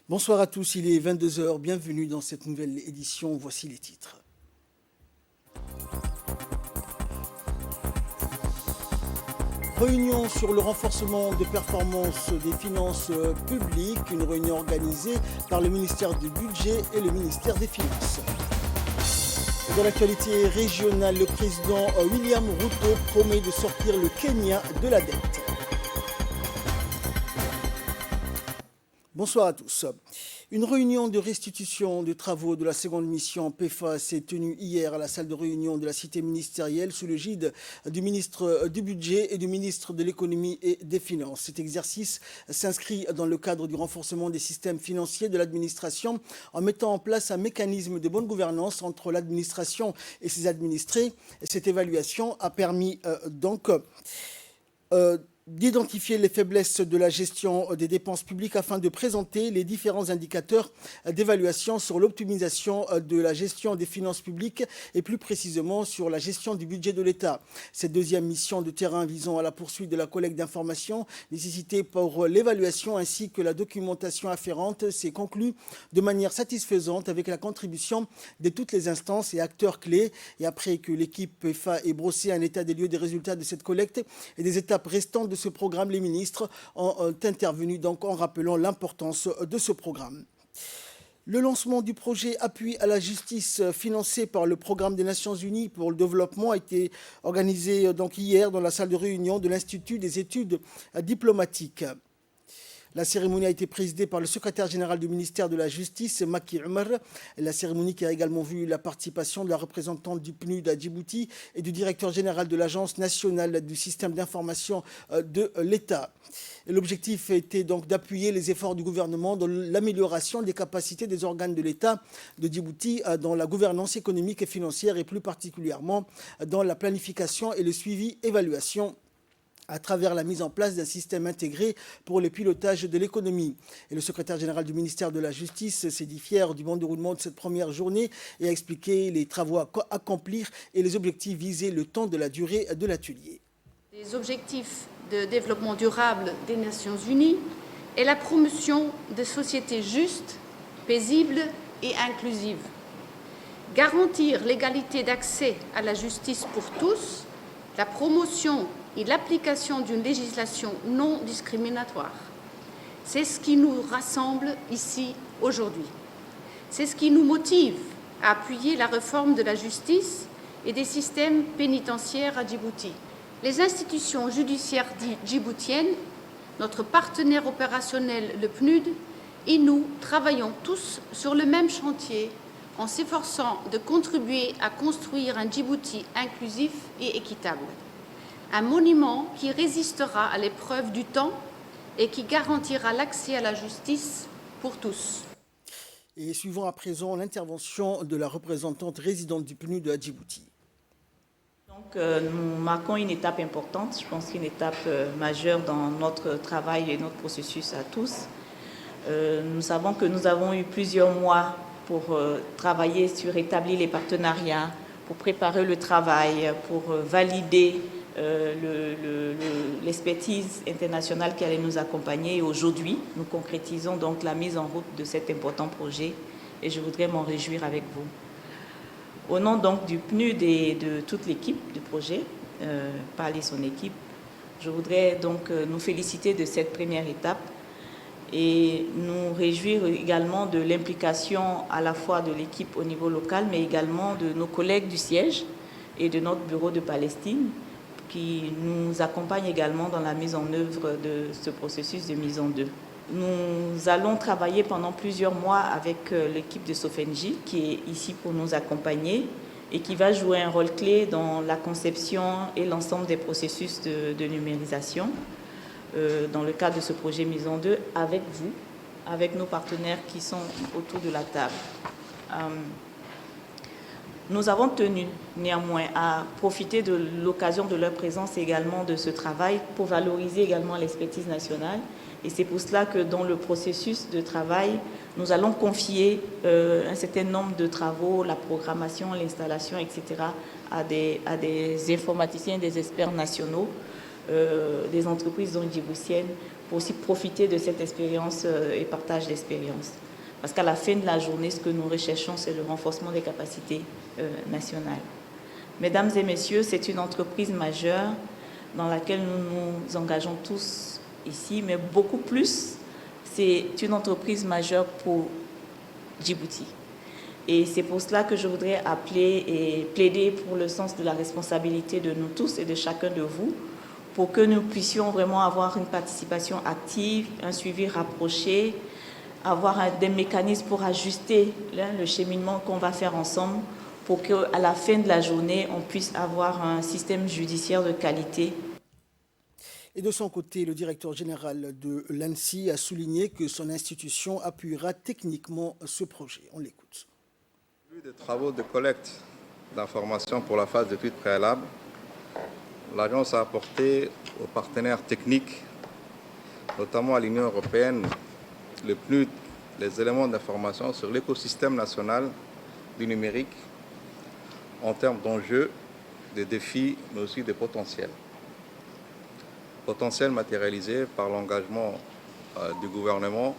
Bonsoir à tous, il est 22 heures. Bienvenue dans cette nouvelle édition. Voici les titres. Réunion sur le renforcement de performance des finances publiques, une réunion organisée par le ministère du Budget et le ministère des Finances. Dans l'actualité régionale, le président William Ruto promet de sortir le Kenya de la dette. Bonsoir à tous. Une réunion de restitution de travaux de la seconde mission PEFA s'est tenue hier à la salle de réunion de la cité ministérielle sous le gide du ministre du Budget et du ministre de l'Économie et des Finances. Cet exercice s'inscrit dans le cadre du renforcement des systèmes financiers de l'administration en mettant en place un mécanisme de bonne gouvernance entre l'administration et ses administrés. Et cette évaluation a permis d'identifier les faiblesses de la gestion des dépenses publiques afin de présenter les différents indicateurs d'évaluation sur l'optimisation de la gestion des finances publiques et plus précisément sur la gestion du budget de l'État. Cette deuxième mission de terrain visant à la poursuite de la collecte d'informations nécessitée pour l'évaluation ainsi que la documentation afférente s'est conclue de manière satisfaisante avec la contribution de toutes les instances et acteurs clés. Et après que l'équipe PEFA ait brossé un état des lieux des résultats de cette collecte et des étapes restantes de ce programme, les ministres ont intervenu donc en rappelant l'importance de ce programme. Le lancement du projet Appui à la justice financé par le programme des Nations Unies pour le développement a été organisé donc hier dans la salle de réunion de l'Institut des études diplomatiques. La cérémonie a été présidée par le secrétaire général du ministère de la Justice, Maki Umar. La cérémonie qui a également vu la participation de la représentante du PNUD à Djibouti et du directeur général de l'Agence nationale du système d'information de l'État. L'objectif était donc d'appuyer les efforts du gouvernement dans l'amélioration des capacités des organes de l'État de Djibouti dans la gouvernance économique et financière et plus particulièrement dans la planification et le suivi-évaluation à travers la mise en place d'un système intégré pour le pilotage de l'économie. Et le secrétaire général du ministère de la Justice s'est dit fier du bon déroulement de cette première journée et a expliqué les travaux à accomplir et les objectifs visés le temps de la durée de l'atelier. Les objectifs de développement durable des Nations Unies et la promotion de sociétés justes, paisibles et inclusives. Garantir l'égalité d'accès à la justice pour tous, la promotion et l'application d'une législation non discriminatoire. C'est ce qui nous rassemble ici aujourd'hui. C'est ce qui nous motive à appuyer la réforme de la justice et des systèmes pénitentiaires à Djibouti. Les institutions judiciaires djiboutiennes, notre partenaire opérationnel, le PNUD, et nous travaillons tous sur le même chantier en s'efforçant de contribuer à construire un Djibouti inclusif et équitable. Un monument qui résistera à l'épreuve du temps et qui garantira l'accès à la justice pour tous. Et suivons à présent l'intervention de la représentante résidente du PNUD à Djibouti. Donc, nous marquons une étape importante, je pense qu'une étape majeure dans notre travail et notre processus à tous. Nous savons que nous avons eu plusieurs mois pour travailler sur établir les partenariats, pour préparer le travail, pour valider l'expertise internationale qui allait nous accompagner. Et aujourd'hui, nous concrétisons donc la mise en route de cet important projet et je voudrais m'en réjouir avec vous. Au nom donc du PNUD et de toute l'équipe du projet, Pal et son équipe, je voudrais donc nous féliciter de cette première étape et nous réjouir également de l'implication à la fois de l'équipe au niveau local, mais également de nos collègues du siège et de notre bureau de Palestine, qui nous accompagnent également dans la mise en œuvre de ce processus de mise en œuvre. Nous allons travailler pendant plusieurs mois avec l'équipe de Sofenji, qui est ici pour nous accompagner et qui va jouer un rôle clé dans la conception et l'ensemble des processus de numérisation dans le cadre de ce projet mise en œuvre avec vous, avec nos partenaires qui sont autour de la table. Nous avons tenu néanmoins à profiter de l'occasion de leur présence et également de ce travail pour valoriser également l'expertise nationale. Et c'est pour cela que dans le processus de travail, nous allons confier un certain nombre de travaux, la programmation, l'installation, etc., à des informaticiens, des experts nationaux des entreprises donc djiboutiennes pour aussi profiter de cette expérience et partage d'expérience. Parce qu'à la fin de la journée, ce que nous recherchons, c'est le renforcement des capacités nationales. Mesdames et messieurs, c'est une entreprise majeure dans laquelle nous nous engageons tous ici, mais beaucoup plus, c'est une entreprise majeure pour Djibouti. Et c'est pour cela que je voudrais appeler et plaider pour le sens de la responsabilité de nous tous et de chacun de vous, pour que nous puissions vraiment avoir une participation active, un suivi rapproché, avoir des mécanismes pour ajuster le cheminement qu'on va faire ensemble pour qu'à la fin de la journée, on puisse avoir un système judiciaire de qualité. Et de son côté, le directeur général de l'ANSSI a souligné que son institution appuiera techniquement ce projet. On l'écoute. Au vu des travaux de collecte d'informations pour la phase d'étude préalable, l'Agence a apporté aux partenaires techniques, notamment à l'Union européenne, le PNUD, les éléments d'information sur l'écosystème national du numérique en termes d'enjeux, de défis, mais aussi de potentiels. Potentiel matérialisé par l'engagement du gouvernement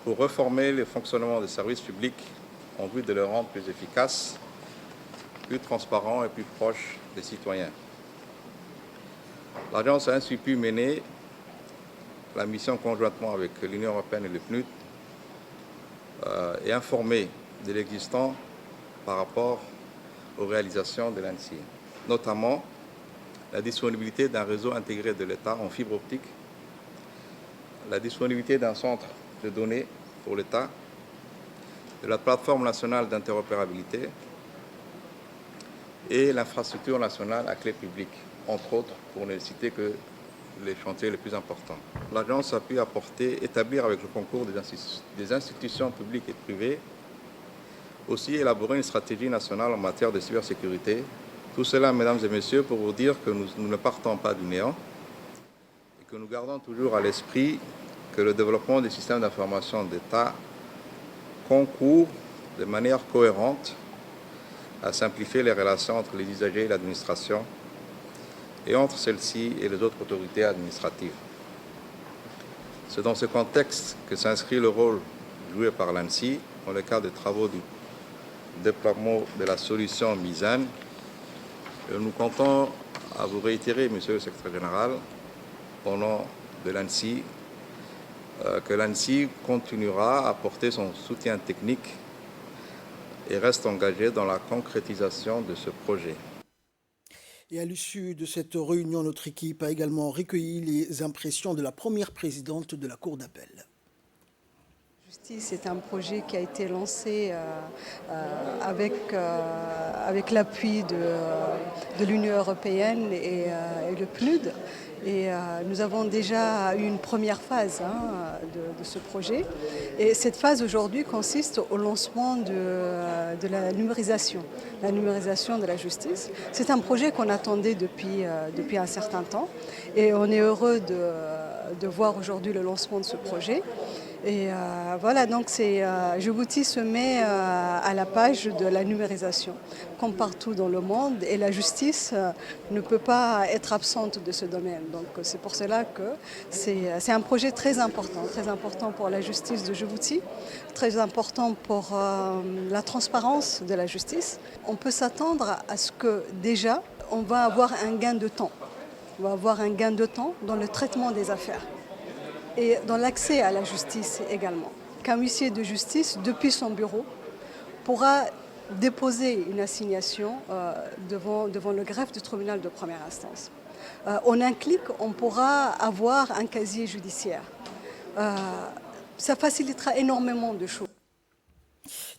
pour reformer le fonctionnement des services publics en vue de le rendre plus efficace, plus transparent et plus proche des citoyens. L'Agence a ainsi pu mener la mission conjointement avec l'Union européenne et le PNUD et informer de l'existant par rapport aux réalisations de l'ANSSI, notamment la disponibilité d'un réseau intégré de l'État en fibre optique, la disponibilité d'un centre de données pour l'État, de la plateforme nationale d'interopérabilité et l'infrastructure nationale à clé publique, entre autres, pour ne citer que les chantiers les plus importants. L'Agence a pu établir avec le concours des institutions publiques et privées, aussi élaborer une stratégie nationale en matière de cybersécurité. Tout cela, mesdames et messieurs, pour vous dire que nous ne partons pas du néant et que nous gardons toujours à l'esprit que le développement des systèmes d'information d'État concourt de manière cohérente à simplifier les relations entre les usagers et l'administration et entre celle-ci et les autres autorités administratives. C'est dans ce contexte que s'inscrit le rôle joué par l'ANSSI dans le cadre des travaux du déploiement de la solution MISAN. Nous comptons à vous réitérer, Monsieur le Secrétaire général, au nom de l'ANSSI, que l'ANSSI continuera à apporter son soutien technique et reste engagée dans la concrétisation de ce projet. Et à l'issue de cette réunion, notre équipe a également recueilli les impressions de la première présidente de la Cour d'appel. C'est un projet qui a été lancé avec l'appui de l'Union européenne et le PNUD. Et nous avons déjà eu une première phase de ce projet. Et cette phase aujourd'hui consiste au lancement de la numérisation de la justice. C'est un projet qu'on attendait depuis un certain temps. Et on est heureux de voir aujourd'hui le lancement de ce projet. Et voilà, donc Djibouti se met à la page de la numérisation, comme partout dans le monde, et la justice ne peut pas être absente de ce domaine. Donc c'est pour cela que c'est un projet très important pour la justice de Djibouti, très important pour la transparence de la justice. On peut s'attendre à ce que déjà, on va avoir un gain de temps. On va avoir un gain de temps dans le traitement des affaires et dans l'accès à la justice également. Qu'un huissier de justice, depuis son bureau, pourra déposer une assignation devant le greffe du tribunal de première instance. En un clic, on pourra avoir un casier judiciaire. Ça facilitera énormément de choses.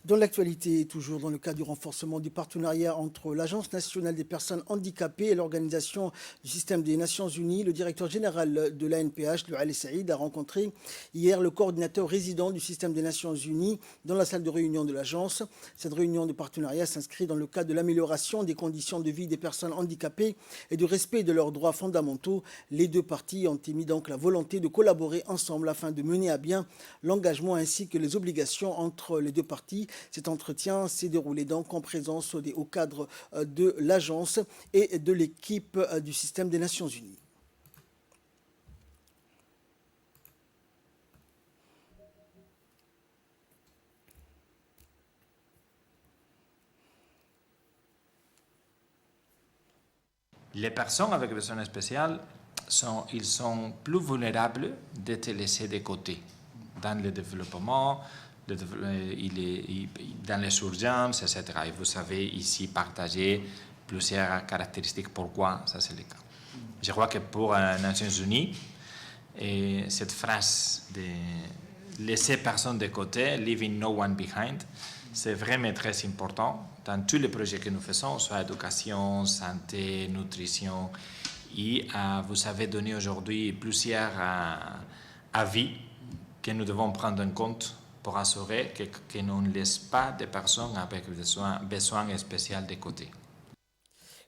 Dans l'actualité, toujours dans le cadre du renforcement du partenariat entre l'Agence nationale des personnes handicapées et l'Organisation du système des Nations Unies, le directeur général de l'ANPH, Ali Saïd, a rencontré hier le coordinateur résident du système des Nations Unies dans la salle de réunion de l'agence. Cette réunion de partenariat s'inscrit dans le cadre de l'amélioration des conditions de vie des personnes handicapées et du respect de leurs droits fondamentaux. Les deux parties ont émis donc la volonté de collaborer ensemble afin de mener à bien l'engagement ainsi que les obligations entre les deux parties. Cet entretien s'est déroulé donc en présence des hauts cadres de l'agence et de l'équipe du système des Nations Unies. Les personnes avec besoins spéciaux sont plus vulnérables d'être laissées de côté dans le développement, dans les urgences, etc. Et vous savez ici partager plusieurs caractéristiques pourquoi ça c'est le cas. Je crois que pour les Nations Unies, cette phrase de laisser personne de côté, leaving no one behind, c'est vraiment très important dans tous les projets que nous faisons, soit éducation, santé, nutrition. Et vous avez donné aujourd'hui plusieurs avis que nous devons prendre en compte pour assurer que nous ne laisse pas des personnes avec besoins spéciaux de côté.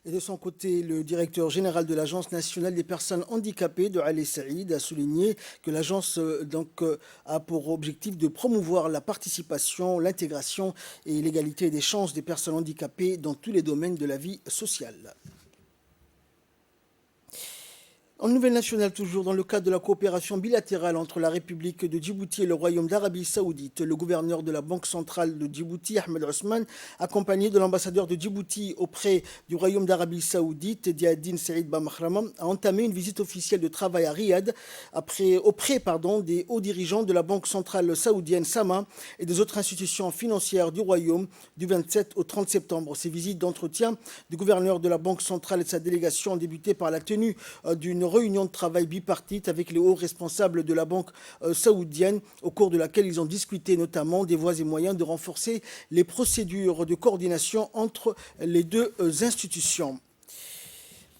Et de son côté, le directeur général de l'Agence nationale des personnes handicapées de Ali Saïd a souligné que l'agence a pour objectif de promouvoir la participation, l'intégration et l'égalité des chances des personnes handicapées dans tous les domaines de la vie sociale. En nouvelle nationale, toujours dans le cadre de la coopération bilatérale entre la République de Djibouti et le Royaume d'Arabie Saoudite, le gouverneur de la Banque centrale de Djibouti, Ahmed Ousmane, accompagné de l'ambassadeur de Djibouti auprès du Royaume d'Arabie Saoudite, Diadine Saïd Bamahramam, a entamé une visite officielle de travail à Riyad auprès des hauts dirigeants de la Banque centrale saoudienne Sama et des autres institutions financières du Royaume du 27 au 30 septembre. Ces visites d'entretien du gouverneur de la Banque centrale et de sa délégation ont débuté par la tenue d'une réunion de travail bipartite avec les hauts responsables de la banque saoudienne, au cours de laquelle ils ont discuté notamment des voies et moyens de renforcer les procédures de coordination entre les deux institutions.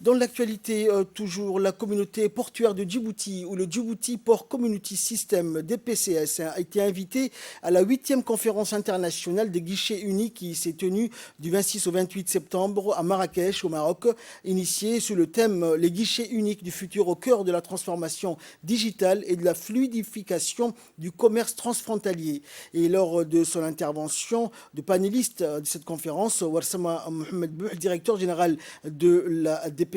Dans l'actualité, toujours, la communauté portuaire de Djibouti, ou le Djibouti Port Community System, DPCS, a été invité à la 8e conférence internationale des guichets uniques qui s'est tenue du 26 au 28 septembre à Marrakech, au Maroc, initiée sous le thème « Les guichets uniques du futur au cœur de la transformation digitale et de la fluidification du commerce transfrontalier ». Et lors de son intervention de panéliste de cette conférence, Warsama Mohamed Bouh, directeur général de la DPCS,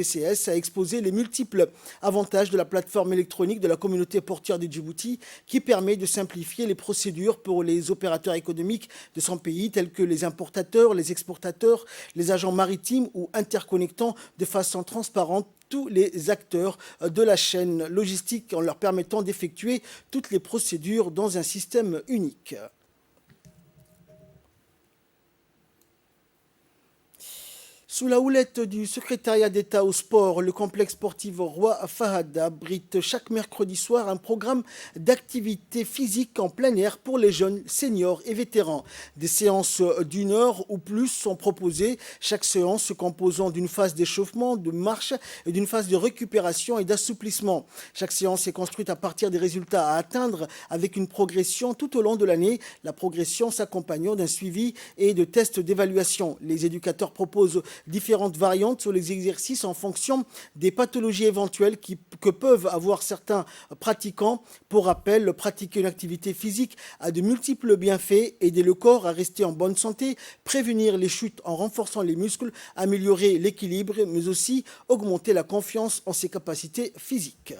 a exposé les multiples avantages de la plateforme électronique de la communauté portuaire de Djibouti qui permet de simplifier les procédures pour les opérateurs économiques de son pays tels que les importateurs, les exportateurs, les agents maritimes ou interconnectant de façon transparente tous les acteurs de la chaîne logistique en leur permettant d'effectuer toutes les procédures dans un système unique. Sous la houlette du secrétariat d'État au sport, le complexe sportif Roi Fahad abrite chaque mercredi soir un programme d'activité physique en plein air pour les jeunes, seniors et vétérans. Des séances d'1 heure ou plus sont proposées, chaque séance se composant d'une phase d'échauffement, de marche et d'une phase de récupération et d'assouplissement. Chaque séance est construite à partir des résultats à atteindre avec une progression tout au long de l'année, la progression s'accompagnant d'un suivi et de tests d'évaluation. Les éducateurs proposent différentes variantes sur les exercices en fonction des pathologies éventuelles que peuvent avoir certains pratiquants. Pour rappel, pratiquer une activité physique a de multiples bienfaits, aider le corps à rester en bonne santé, prévenir les chutes en renforçant les muscles, améliorer l'équilibre, mais aussi augmenter la confiance en ses capacités physiques.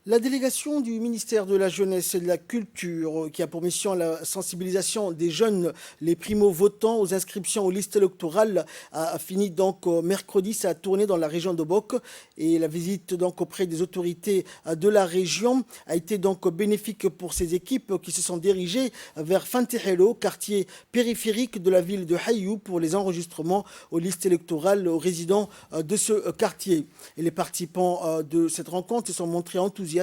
La délégation du ministère de la Jeunesse et de la Culture, qui a pour mission la sensibilisation des jeunes, les primo-votants aux inscriptions aux listes électorales, a fini donc mercredi sa tournée dans la région de Bok. Et la visite donc auprès des autorités de la région a été donc bénéfique pour ces équipes qui se sont dirigées vers Fantihelo, quartier périphérique de la ville de Hayou, pour les enregistrements aux listes électorales aux résidents de ce quartier. Et les participants de cette rencontre se sont montrés enthousiastes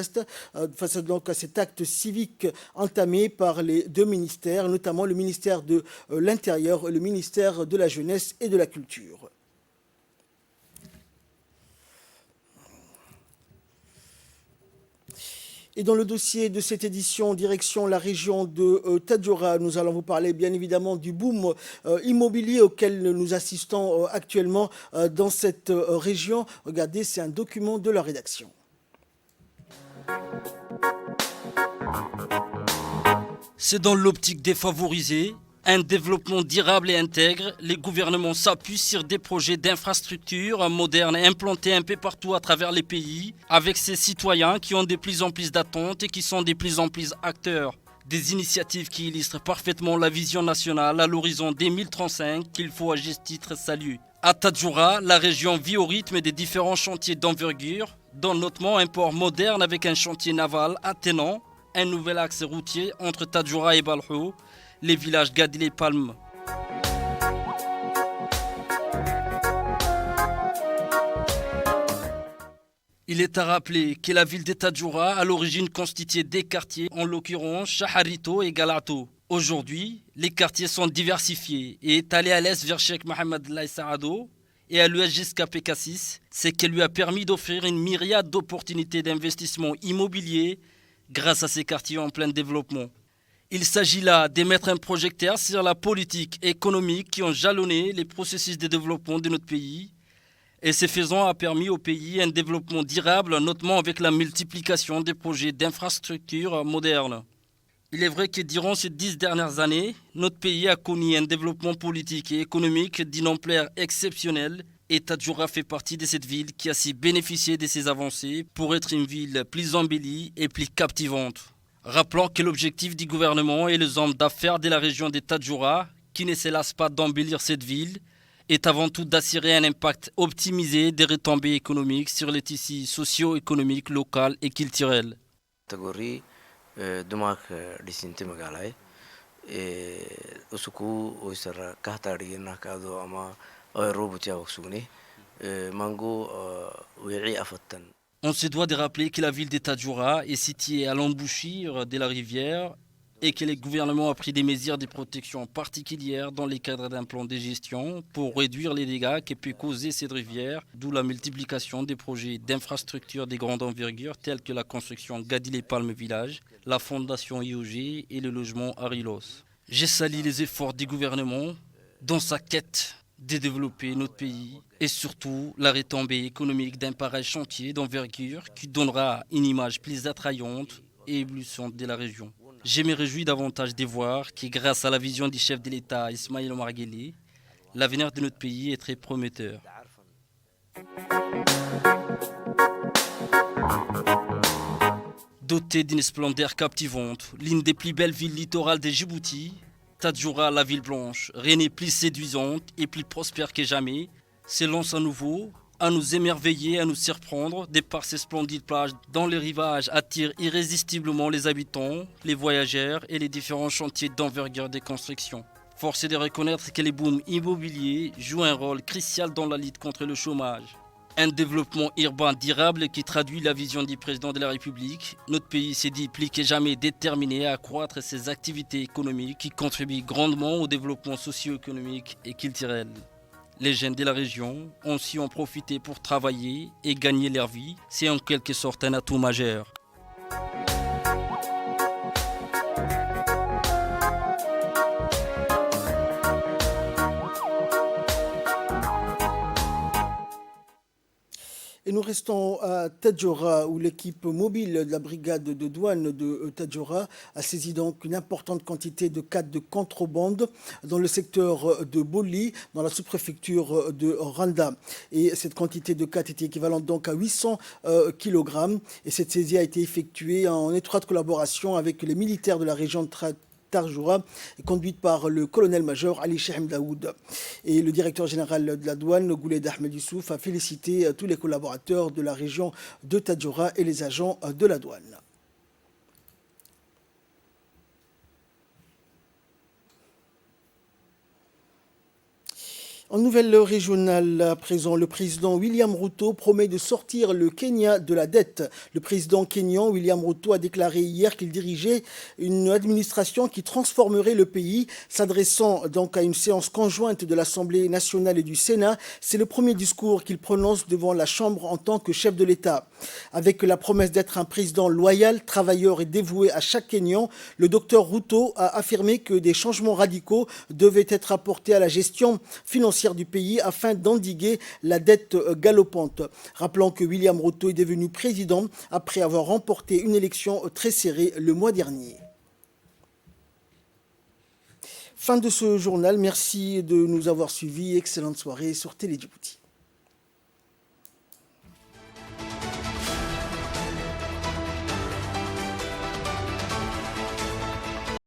face donc à cet acte civique entamé par les deux ministères, notamment le ministère de l'Intérieur et le ministère de la Jeunesse et de la Culture. Et dans le dossier de cette édition, direction la région de Tadjoura, nous allons vous parler bien évidemment du boom immobilier auquel nous assistons actuellement dans cette région. Regardez, c'est un document de la rédaction. C'est dans l'optique défavorisée, un développement durable et intègre. Les gouvernements s'appuient sur des projets d'infrastructures modernes implantés un peu partout à travers les pays, avec ces citoyens qui ont de plus en plus d'attentes et qui sont de plus en plus acteurs Des initiatives qui illustrent parfaitement la vision nationale à l'horizon 2035 qu'il faut à juste titre saluer. À Tadjoura, la région vit au rythme des différents chantiers d'envergure, dont notamment un port moderne avec un chantier naval attenant, un nouvel axe routier entre Tadjoura et Balhou, les villages Gadil et Palm. Il est à rappeler que la ville de Tadjoura, à l'origine constituée des quartiers, en l'occurrence Shaharito et Galato. Aujourd'hui, les quartiers sont diversifiés et étalés à l'est vers Cheikh Mohamed Laï Saado et à l'ouest jusqu'à PK6, ce qui lui a permis d'offrir une myriade d'opportunités d'investissement immobilier grâce à ces quartiers en plein développement. Il s'agit là de mettre un projecteur sur la politique économique qui ont jalonné les processus de développement de notre pays et ce faisant a permis au pays un développement durable, notamment avec la multiplication des projets d'infrastructures modernes. Il est vrai que durant ces 10 dernières années, notre pays a connu un développement politique et économique d'une ampleur exceptionnelle et Tadjoura fait partie de cette ville qui a su bénéficier de ces avancées pour être une ville plus embellie et plus captivante. Rappelons que l'objectif du gouvernement et les hommes d'affaires de la région de Tadjoura, qui ne se lassent pas d'embellir cette ville, est avant tout d'assurer un impact optimisé des retombées économiques sur les tissus socio-économiques locaux et culturels. دماغ لسنتي مقالي وسكو ويسر كهتاري ناكادو أما روبوتيا وكسوني مانغو ويعي أفتن. On se doit de rappeler que la ville de Tadjoura est située à l'embouchure de la rivière et que le gouvernement a pris des mesures de protection particulières dans le cadre d'un plan de gestion pour réduire les dégâts que peut causer cette rivière, d'où la multiplication des projets d'infrastructures de grande envergure tels que la construction Gadil et Palm Village, la fondation IOG et le logement Arilos. Je salue les efforts du gouvernement dans sa quête de développer notre pays et surtout la retombée économique d'un pareil chantier d'envergure qui donnera une image plus attrayante et éblouissante de la région. Je me réjouis davantage de voir que grâce à la vision du chef de l'État Ismaïl Omar Guelleh, l'avenir de notre pays est très prometteur. Dotée d'une splendeur captivante, l'une des plus belles villes littorales de Djibouti, Tadjoura, la ville blanche, renaît plus séduisante et plus prospère que jamais, se lance à nouveau à nous émerveiller, à nous surprendre, de par ces splendides plages dont les rivages attirent irrésistiblement les habitants, les voyageurs et les différents chantiers d'envergure des constructions. Force est de reconnaître que les booms immobiliers jouent un rôle crucial dans la lutte contre le chômage. Un développement urbain durable qui traduit la vision du président de la République. Notre pays s'est dit plus que jamais déterminé à accroître ses activités économiques qui contribuent grandement au développement socio-économique et culturel. Les jeunes de la région ont su en profiter pour travailler et gagner leur vie. C'est en quelque sorte un atout majeur. Et nous restons à Tadjoura, où l'équipe mobile de la brigade de douane de Tadjoura a saisi donc une importante quantité de cannes de contrebande dans le secteur de Boli, dans la sous-préfecture de Randa. Et cette quantité de cannes était équivalente donc à 800 kg. Et cette saisie a été effectuée en étroite collaboration avec les militaires de la région de Tadjoura, conduite par le colonel-major Ali Cheikh Daoud. Et le directeur général de la douane, Gouled Ahmed Youssouf, a félicité tous les collaborateurs de la région de Tadjoura et les agents de la douane. En nouvelle régionale, à présent, le président William Ruto promet de sortir le Kenya de la dette. Le président kényan William Ruto a déclaré hier qu'il dirigeait une administration qui transformerait le pays, s'adressant donc à une séance conjointe de l'Assemblée nationale et du Sénat. C'est le premier discours qu'il prononce devant la Chambre en tant que chef de l'État. Avec la promesse d'être un président loyal, travailleur et dévoué à chaque Kényan, le docteur Ruto a affirmé que des changements radicaux devaient être apportés à la gestion financière du pays afin d'endiguer la dette galopante. Rappelons que William Ruto est devenu président après avoir remporté une élection très serrée le mois dernier. Fin de ce journal. Merci de nous avoir suivis. Excellente soirée sur Télé Djibouti.